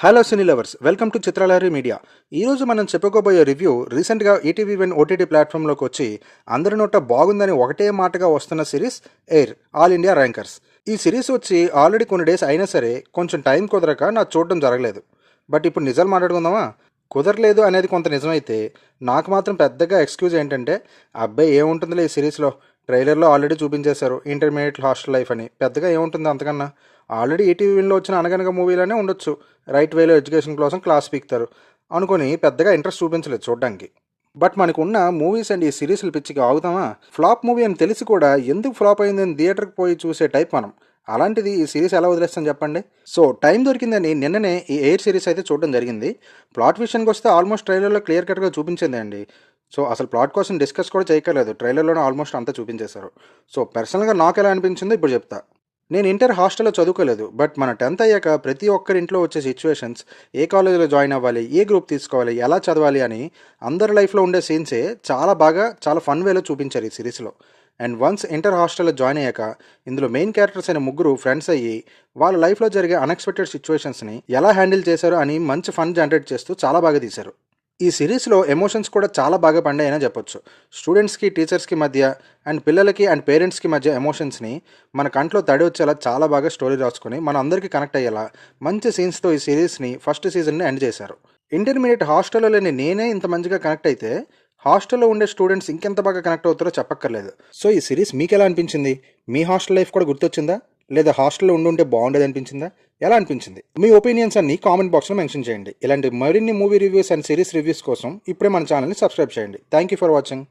Hello cine lovers, welcome to Chitralahari media. ఈరోజు మనం చెప్పుకోబోయే రివ్యూ రీసెంట్గా ఈటీవీ వన్ ఓటీటీ ప్లాట్ఫామ్లోకి వచ్చి అందరి నోట బాగుందని ఒకటే మాటగా వస్తున్న series air all India rankers. ఈ సిరీస్ వచ్చి ఆల్రెడీ కొన్ని డేస్ అయినా సరే కొంచెం టైం కుదరక నాకు చూడడం జరగలేదు. బట్ ఇప్పుడు నిజాలు మాట్లాడుకుందామా? కుదరలేదు అనేది కొంత నిజమైతే నాకు మాత్రం పెద్దగా ఎక్స్క్యూజ్ ఏంటంటే, అబ్బాయి ఏముంటుందిలే ఈ సిరీస్లో, ట్రైలర్లో ఆల్రెడీ చూపించేశారు ఇంటర్మీడియట్ హాస్టల్ లైఫ్ అని, పెద్దగా ఏముంటుంది అంతకన్నా, ఆల్రెడీ ఈటీవీలో వచ్చిన అనగనగా మూవీలోనే ఉండొచ్చు, రైట్ వేలో ఎడ్యుకేషన్ కోసం క్లాస్ పీకుతారు అనుకుని పెద్దగా ఇంట్రెస్ట్ చూపించలేదు చూడడానికి. బట్ మనకున్న మూవీస్ అండ్ ఈ సిరీస్ల పిచ్చికి ఆగుతామా? ఫ్లాప్ మూవీ అని తెలిసి కూడా ఎందుకు ఫ్లాప్ అయిందని థియేటర్కి పోయి చూసే టైప్ మనం. అలాంటిది ఈ సిరీస్ ఎలా వదిలేస్తాను చెప్పండి. సో టైం దొరికిందని నిన్ననే ఈ ఎయిర్ సిరీస్ అయితే చూడడం జరిగింది. ప్లాట్ విషయానికి వస్తే ఆల్మోస్ట్ ట్రైలర్లో క్లియర్ కట్గా చూపించింది అండి. సో అసలు ప్లాట్ కోసం డిస్కస్ కూడా చేయక్కర్లేదు, ట్రైలర్లోనే ఆల్మోస్ట్ అంతా చూపించేశారు. సో పర్సనల్గా నాకు ఎలా అనిపించిందో ఇప్పుడు చెప్తా. నేను ఇంటర్ హాస్టల్లో చదువుకోలేదు, బట్ మన 10th అయ్యాక ప్రతి ఒక్కరి ఇంట్లో వచ్చే సిచ్యువేషన్స్, ఏ కాలేజీలో జాయిన్ అవ్వాలి, ఏ గ్రూప్ తీసుకోవాలి, ఎలా చదవాలి అని అందరి లైఫ్లో ఉండే సీన్సే చాలా ఫన్ వేలో చూపించారు ఈ సిరీస్లో. అండ్ వన్స్ ఇంటర్ హాస్టల్లో జాయిన్ అయ్యాక ఇందులో మెయిన్ క్యారెక్టర్స్ అయిన ముగ్గురు ఫ్రెండ్స్ అయ్యి వాళ్ళ లైఫ్లో జరిగే అన్ఎక్స్పెక్టెడ్ సిచ్యువేషన్స్ని ఎలా హ్యాండిల్ చేశారు అని మంచి ఫన్ జనరేట్ చేస్తూ చాలా బాగా తీశారు. ఈ సిరీస్లో ఎమోషన్స్ కూడా చాలా బాగా పండాయని చెప్పొచ్చు. స్టూడెంట్స్కి, టీచర్స్కి మధ్య అండ్ పిల్లలకి అండ్ పేరెంట్స్కి మధ్య ఎమోషన్స్ని మన కంట్లో తడి వచ్చేలా చాలా బాగా స్టోరీ రాసుకొని మన అందరికీ కనెక్ట్ అయ్యేలా మంచి సీన్స్తో ఈ సిరీస్ని ఫస్ట్ సీజన్ని ఎండ్ చేశారు. ఇంటర్మీడియట్ హాస్టల్లో లేని నేనే ఇంత మంచిగా కనెక్ట్ అయితే హాస్టల్లో ఉండే స్టూడెంట్స్ ఇంకెంత బాగా కనెక్ట్ అవుతారో చెప్పక్కర్లేదు. సో ఈ సిరీస్ మీకు ఎలా అనిపించింది? మీ హాస్టల్ లైఫ్ కూడా గుర్తొచ్చిందా? లేదా హాస్టల్లో ఉండుంటే బాగుండేది అనిపించిందా? ఎలా అనిపించింది? మీ ఒపీనియన్స్ అన్ని కామెంట్ బాక్స్లో మెన్షన్ చేయండి. ఇలాంటి మరిన్ని movie reviews and series reviews కోసం ఇప్పుడే మన ఛానల్ని సబ్స్క్రైబ్ చేయండి. Thank you for watching.